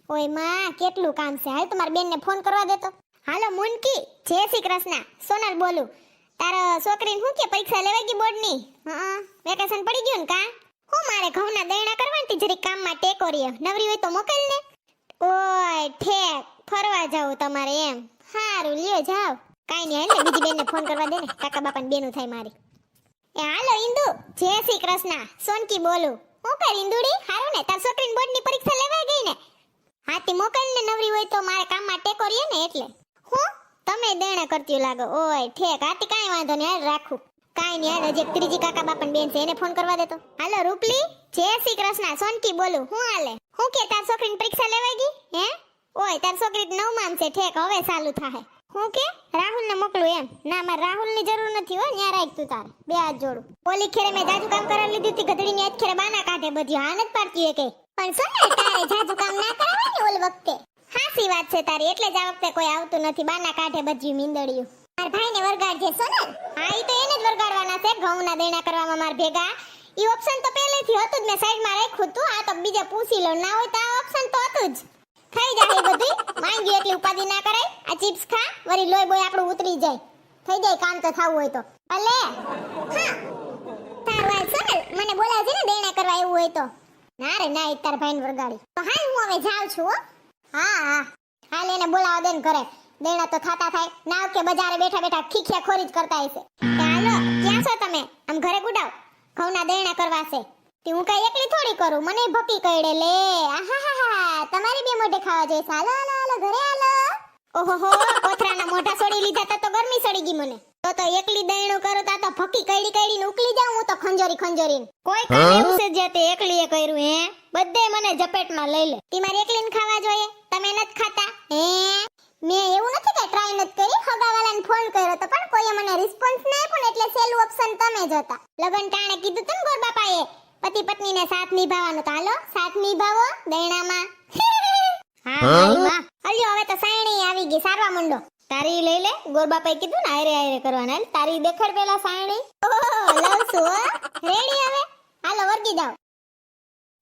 ઓય માં કેટલું કામ છે. હાલ તમારી બેનને ફોન કરવા દેતો. હાલો મુનકી, જય શ્રી કૃષ્ણ. સોનલ બોલું. તારા છોકરીને શું કે પરીક્ષા લેવાઈ ગઈ બોર્ડની? હા, વેકેશન પડી ગયું ને કા? હું મારે ઘઉંના દૈણા કરવાની જરી કામમાં ટેકો રહ્યો. નવરી હોય તો મોકલ ને. ઓય ઠેક, ફરવા જાવ તમારે એમ? હારું લ્યો જાવ. કાઈ નહીં, હાલ ને બીજી બેનને ફોન કરવા દે ને. કાકા બાપાની બેનું થાય મારી. એ હાલો ઇન્દુ, જય શ્રી કૃષ્ણ. સોનકી બોલું. હું કર ઇન્દુડી? હારું ને, તાર છોકરીની બોર્ડની પરીક્ષા લેવાઈ ગઈ ને? હાથી મોકલ ને, નવરી હોય તો મારે કામમાં ટેકો રહ્યો ને એટલે. હું તમે દેણા કરતી લાગો. ઓય ઠેક, હાથી કાઈ વાંધો નહીં, હાલ રાખું. કાઈ નહીં, હાલ હજી ત્રીજી કાકા બાપાની બેન છે, એને ફોન કરવા દેતો. હાલો રૂપલી, જય શ્રી કૃષ્ણ. સોનકી બોલું. હું હાલે? હું કે તાર છોકરીની પરીક્ષા લેવાઈ ગઈ? હે? ઓય તાર છોકરી 9માં છે. ઠેક, હવે ચાલુ થાહે. હું કે રાહુલ ને મોકલું એમ? ના, મારે રાહુલ ની જરૂર નથી હો. ન્યા રાખ તું તારે બે હાથ જોડું. ઓલી ખેરે મેં જાજુ કામ કરાવી લીધું હતી. ગધડી ની આજ ખેરે બાના કાઢે બધી. હા નથી પાડતી કે પણ સોનલ તારે જાજુ કામ ના કરાવવાની ઓલ વખતે. હાસી વાત છે તારી, એટલે જ આ વખતે કોઈ આવતું નથી. બાના કાઢે બધી મીંદડિયું. માર ભાઈને વરગાડજે સોનલ. હા ઈ તો એને જ વરગાડવાના છે ઘઉંના દેણા કરવામાં માર ભેગા. ઈ ઓપ્શન તો પહેલેથી હતું જ, મેં સાઈડમાં રાખ્યું હતું. આ તો બીજા પૂછી લો. ના હોય તો આ ઓપ્શન તો હતું જ. થઈ જાય બધું. માંગ્યું એટલી ઉપાધિ ના કરાય. આ ચિપ્સ ખા, વરી લોહી બોય આપણું ઉતરી જાય. થઈ જાય કામ તો થાવું હોય તો. અલે હા તાર વાત સોનલ, મને બોલાવજે ને દેણા કરવા એવું હોય તો. ના રે ના, તાર ભાઈને વરગાડી. તો હાલ હું હવે જાઉં છું હો. હા હા હાલ એને બોલાવા દે ને ઘરે. દેણા તો થાતા થાય. ના કે બજારે બેઠા બેઠા ખીખ્યા ખોરી જ કરતા હશે. હાલો ક્યાં છો તમે? આમ ઘરે ગુડાવ. ઘઉંના દેણા કરવા છે. તે હું કઈ એકલી થોડી કરું, મને ભકી કઈડે લે. આહાહા, તમારી બે મોઢે ખાવા જોઈએ. હાલો હાલો હાલો ઘરે હાલો. ઓહોહો, કોથરાના મોઢા છોડી લીધા તો ગરમી સડી ગઈ મને. તો એકલી દૈણું કરું તો ભકી કઈડી કઈડીને ઉકલી જાઉં હું તો ખંજોરીને. કોઈ કામ એવું છે જે તે એકલીએ કર્યું હે? બધે મને ઝપેટમાં લઈ લે. તી મારી એકલીને ખાવા જોઈએ, તમે નથી ખાતા હે? મેં એવું નથી કે ટ્રાય નથી કરી. હગાવાલાને ફોન કર્યો તો પણ કોઈએ મને રિસ્પોન્સ ન આપ્યો ને, એટલે સેલું ઓપ્શન તમે જ હતા. લગન ટાણે કીધું તું ને ગોર બાપાએ પતિ પત્નીને સાથ નિભાવવાનો. તો હાલો સાથ નિભાવો દૈણામાં. હા ભાઈ વાહ. અલ્યો હવે તો સાયણી આવી ગઈ, સારવા મંડો. તારી લઈ લે. ગોર બાપાએ કીધું ને આયરે આયરે કરવાના. તારી દેખાડ પેલા સાયણી. ઓહો લવ છું હો. રેડી હવે? હાલો વર્ગી જાવ.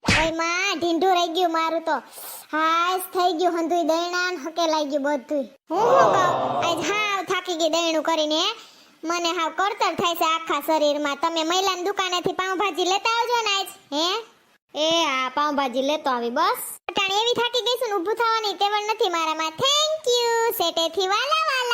ઓય માં ઢીંઢું રહી ગયું મારું તો. હાસ થઈ ગયું હંધુય દૈણા ને હકે લાગી ગયું બધું. હું કહું આજ હાવ થાકી ગઈ દૈણું કરીને. મને હાવ કરતર થાય છે આખા શરીરમાં. તમે મહિલાની દુકાનેથી પાવભાજી લેતા આવજો ને આજ. હે એ હા પાવભાજી લેતો આવી બસ. અટાણે એવી થાકી ગઈ છું ને ઊભું થવાની ટેવણ નથી મારામાં. થેન્ક યુ સેટેથી વાલા વાલા.